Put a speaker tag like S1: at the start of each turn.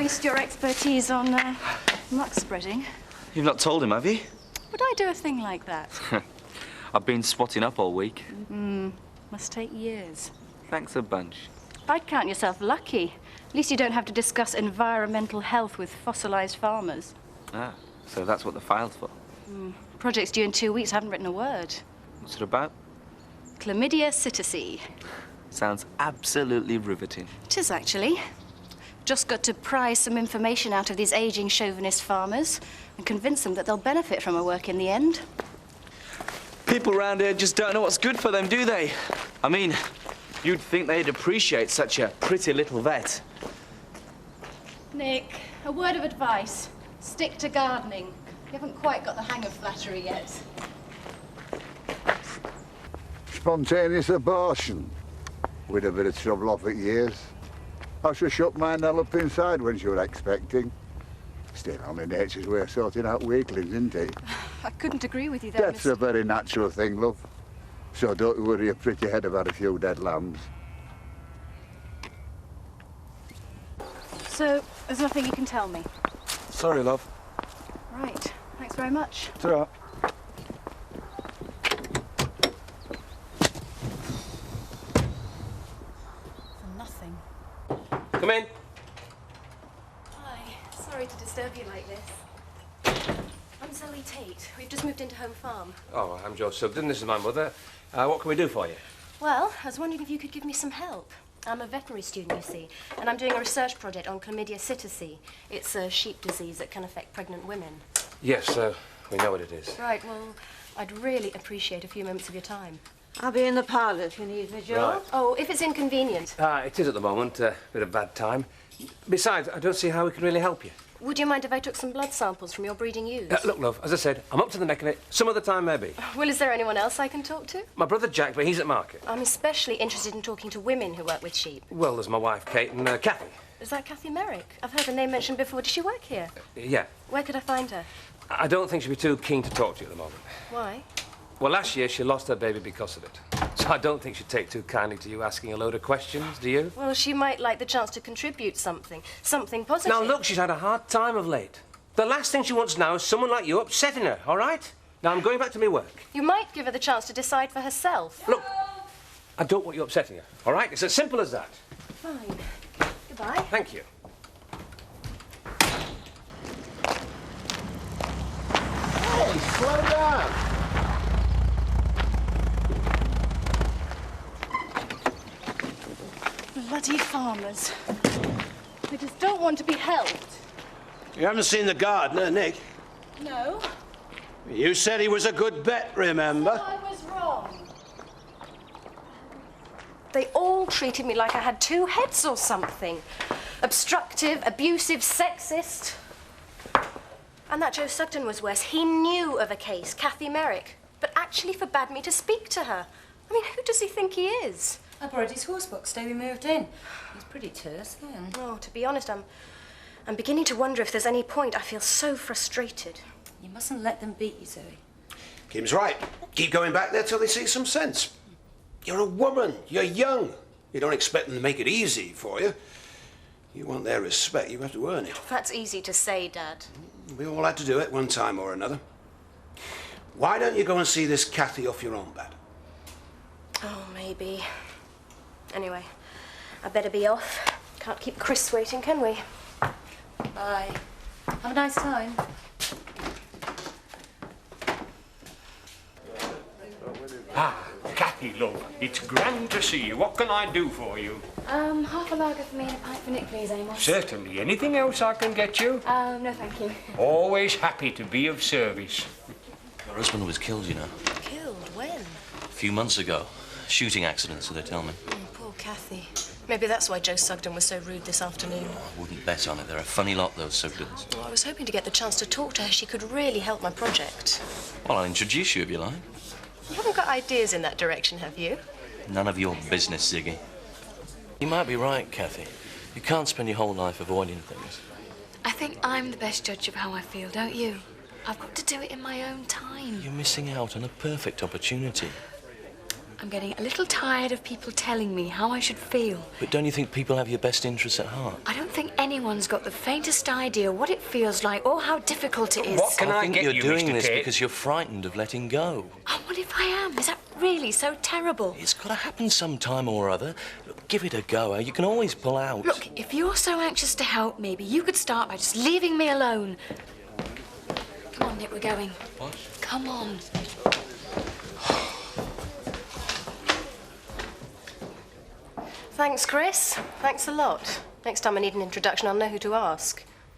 S1: waste your expertise on muck spreading.
S2: You've not told him, have you?
S1: Would I do a thing like that?
S2: I've been swatting up all week.
S1: Must take years.
S2: Thanks a bunch.
S1: I'd count yourself lucky. At least you don't have to discuss environmental health with fossilized farmers.
S2: Ah, so that's what the file's for.
S1: Project's due in 2 weeks. I haven't written a word.
S2: What's it about?
S1: Chlamydia psittaci.
S2: Sounds absolutely riveting.
S1: It is, actually. Just got to pry some information out of these aging chauvinist farmers and convince them that they'll benefit from our work in the end.
S2: People around here just don't know what's good for them, do they? I mean, you'd think they'd appreciate such a pretty little vet.
S1: Nick, a word of advice. Stick to gardening. You haven't quite got the hang of flattery yet.
S3: Spontaneous abortion. With a bit of trouble off at years. I should shut my Nell up inside when she was expecting. Still, only nature's way of sorting out weaklings, isn't it?
S1: I couldn't agree with you there,
S3: Death's a very natural thing, love. So don't worry your pretty head about a few dead lambs.
S1: So, there's nothing you can tell me?
S2: Sorry, love.
S1: Right. Thanks very much.
S2: Ta-ra.
S1: For nothing.
S4: Come in.
S1: Hi. Sorry to disturb you like this. I'm Zoe Tate. We've just moved into Home Farm.
S4: Oh, I'm George Sugden. This is my mother. What can we do for you?
S1: Well, I was wondering if you could give me some help. I'm a veterinary student, you see, and I'm doing a research project on chlamydia psittaci. It's a sheep disease that can affect pregnant women.
S4: Yes, we know what it is.
S1: Right, well, I'd really appreciate a few moments of your time.
S5: I'll be in the parlour if you need me, George.
S4: Right.
S1: Oh, if it's inconvenient.
S4: It is at the moment. Bit of bad time. Besides, I don't see how we can really help you.
S1: Would you mind if I took some blood samples from your breeding ewes?
S4: Look, love, as I said, I'm up to the neck in it. Some other time, maybe.
S1: Well, is there anyone else I can talk to?
S4: My brother Jack, but he's at market.
S1: I'm especially interested in talking to women who work with sheep.
S4: Well, there's my wife, Kate, and Kathy.
S1: Is that Kathy Merrick? I've heard the name mentioned before. Does she work here?
S4: Yeah.
S1: Where could I find her?
S4: I don't think she'd be too keen to talk to you at the moment.
S1: Why?
S4: Well, last year she lost her baby because of it. So I don't think she'd take too kindly to you asking a load of questions, do you?
S1: Well, she might like the chance to contribute something positive.
S4: Now, look, she's had a hard time of late. The last thing she wants now is someone like you upsetting her, all right? Now, I'm going back to my work.
S1: You might give her the chance to decide for herself.
S4: Look, I don't want you upsetting her, all right? It's as simple as that.
S1: Fine. Goodbye.
S4: Thank you.
S3: Hey, slow down!
S1: Bloody farmers. They just don't want to be helped.
S6: You haven't seen the gardener, Nick?
S1: No.
S6: You said he was a good vet, remember?
S1: I was wrong. They all treated me like I had two heads or something. Obstructive, abusive, sexist. And that Joe Sugden was worse. He knew of a case, Kathy Merrick, but actually forbade me to speak to her. I mean, who does he think he is?
S5: I borrowed his horsebox day we moved in. It was pretty terse then.
S1: Oh, to be honest, I'm beginning to wonder if there's any point. I feel so frustrated.
S5: You mustn't let them beat you, Zoe.
S6: Kim's right. Keep going back there till they see some sense. You're a woman. You're young. You don't expect them to make it easy for you. You want their respect, you have to earn it.
S1: That's easy to say, Dad.
S6: We all had to do it one time or another. Why don't you go and see this Kathy off your own bat?
S1: Oh, maybe. Anyway, I better be off. Can't keep Chris waiting, can we?
S5: Bye. Have a nice time.
S7: Kathy, love, it's grand to see you. What can I do for you?
S1: Half a lager for me and a pint for Nick, please, Amos.
S7: Certainly. Anything else I can get you?
S1: No, thank you.
S7: Always happy to be of service.
S8: Her husband was killed, you know.
S1: Killed? When?
S8: A few months ago. Shooting accident, so they tell me.
S1: Oh, poor Kathy. Maybe that's why Joe Sugden was so rude this afternoon.
S8: I wouldn't bet on it. They're a funny lot, those Sugdens.
S1: Well, I was hoping to get the chance to talk to her. She could really help my project.
S8: Well, I'll introduce you if you like.
S1: You haven't got ideas in that direction, have you?
S8: None of your business, Ziggy. You might be right, Kathy. You can't spend your whole life avoiding things.
S9: I think I'm the best judge of how I feel, don't you? I've got to do it in my own time.
S8: You're missing out on a perfect opportunity.
S9: I'm getting a little tired of people telling me how I should feel.
S8: But don't you think people have your best interests at heart?
S9: I don't think anyone's got the faintest idea what it feels like or how difficult it is.
S4: What can I
S8: think
S4: get
S8: you're
S4: you,
S8: doing
S4: Mr.
S8: this
S4: Tate?
S8: because you're frightened of letting go.
S9: Oh, what if I am? Is that really so terrible?
S8: It's got to happen sometime or other. Look, give it a go. You can always pull out.
S9: Look, if you're so anxious to help, maybe you could start by just leaving me alone. Come on, Nick, we're going.
S8: What?
S9: Come on.
S1: Thanks, Chris. Thanks a lot. Next time I need an introduction, I'll know who to ask.